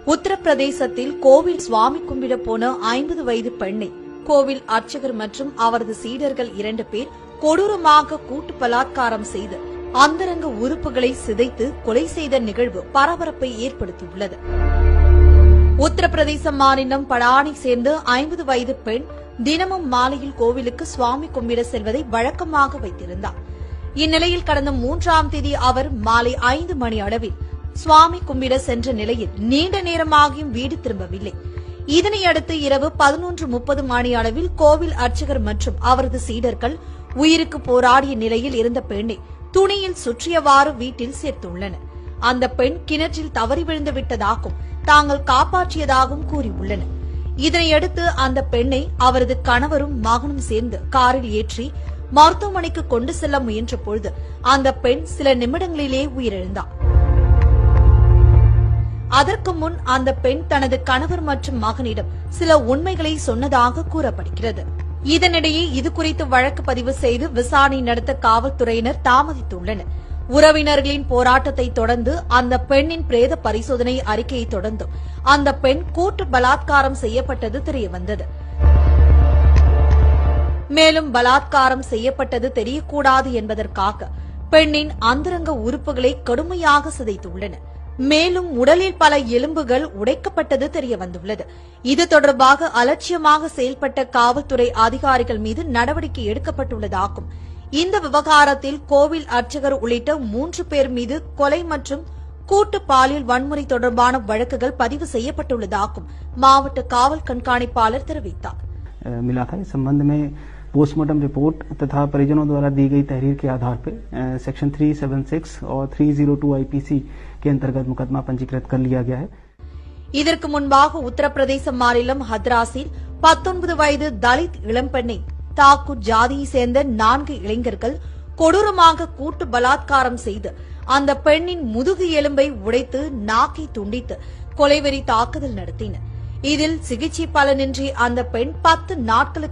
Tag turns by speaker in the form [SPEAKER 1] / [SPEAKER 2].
[SPEAKER 1] உத்தரப்பிரதேசத்தில் கோவில் சுவாமி கும்பிட போன 50 வயது பெண்ணை கோவில் அர்ச்சகர் மற்றும் அவரது சீடர்கள் 2 பேர் கொடூரமாக கூட்டு பலாத்காரம் செய்து அந்தரங்க உறுப்புகளை சிதைத்து கொலை செய்த நிகழ்வு பரபரப்பை ஏற்படுத்தியுள்ளது. உத்தரப்பிரதேச மாநிலம் படானை சேர்ந்த 50 வயது பெண் தினமும் மாலையில் கோவிலுக்கு சுவாமி கும்பிட செல்வதை வழக்கமாக வைத்திருந்தார். இந்நிலையில் கடந்த 3ஆம் தேதி அவர் மாலை 5 மணி அளவில் சுவாமி கும்பிட சென்ற நிலையில் நீண்ட நேரமாகியும் வீடு திரும்பவில்லை. இதனையடுத்து இரவு 11:30 மணி அளவில் கோவில் அர்ச்சகர் மற்றும் அவரது சீடர்கள் உயிருக்கு போராடிய நிலையில் இருந்த பெண்ணை துணியில் சுற்றியவாறு வீட்டில் சேர்த்துள்ளனர். அந்த பெண் கிணற்றில் தவறி விழுந்து விட்டதாகவும் தாங்கள் காப்பாற்றியதாகவும் கூறியுள்ளனர். இதனையடுத்து அந்த பெண்ணை அவரது கணவரும் மகனும் சேர்ந்து காரில் ஏற்றி மருத்துவமனைக்கு கொண்டு செல்ல முயன்ற பொழுது அந்த பெண் சில நிமிடங்களிலே உயிரிழந்தார். அதற்கு முன் அந்த பெண் தனது கணவர் மற்றும் மகனிடம் சில உண்மைகளை சொன்னதாக கூறப்படுகிறது. இதனிடையே இதுகுறித்து வழக்கு பதிவு செய்து விசாரணை நடத்த காவல்துறையினர் தாமதித்துள்ளனர். உறவினர்களின் போராட்டத்தை தொடர்ந்து அந்த பெண்ணின் பிரேத பரிசோதனை அறிக்கையை தொடர்ந்து அந்த பெண் கூட்டு பலாத்காரம் செய்யப்பட்டது தெரியவந்தது. மேலும் பலாத்காரம் செய்யப்பட்டது தெரியக்கூடாது என்பதற்காக பெண்ணின் அந்தரங்க உறுப்புகளை கடுமையாக சிதைத்துள்ளனர். மேலும் உடலில் பல எலும்புகள் உடைக்கப்பட்டது தெரியவந்துள்ளது. இது தொடர்பாக அலட்சியமாக செயல்பட்ட காவல்துறை அதிகாரிகள் மீது நடவடிக்கை எடுக்கப்பட்டுள்ளதாகவும் இந்த விவகாரத்தில் கோவில் அர்ச்சகர் உள்ளிட்ட 3 பேர் மீது கொலை மற்றும் கூட்டு பாலியல் வன்முறை தொடர்பான வழக்குகள் பதிவு செய்யப்பட்டுள்ளதாகவும் மாவட்ட காவல் கண்காணிப்பாளர் தெரிவித்தார்.
[SPEAKER 2] मिला था इस संबंध में पोस्टमार्टम रिपोर्ट तथा परिजनों द्वारा दी गई तहरीर के आधार पर सेक्शन 376 और 302 आईपीसी के अंतर्गत मुकदमा पंजीकृत कर लिया गया है.
[SPEAKER 1] இதற்கு முன்பாக உத்தரப்பிரதேச மாநிலம் ஹத்ராஸில் 19 வயது தலித் இளம்பெண்ணை தாக்கூர் ஜாதியை சேர்ந்த 4 இளைஞர்கள் கொடூரமாக கூட்டு பலாத்காரம் செய்து அந்த பெண்ணின் முதுகு எலும்பை உடைத்து நாக்கை துண்டித்து கொலைவெறி தாக்குதல் நடத்தினர். இதில் சிகிச்சை பலனின்றி அந்த பெண் 10 நாட்களுக்கு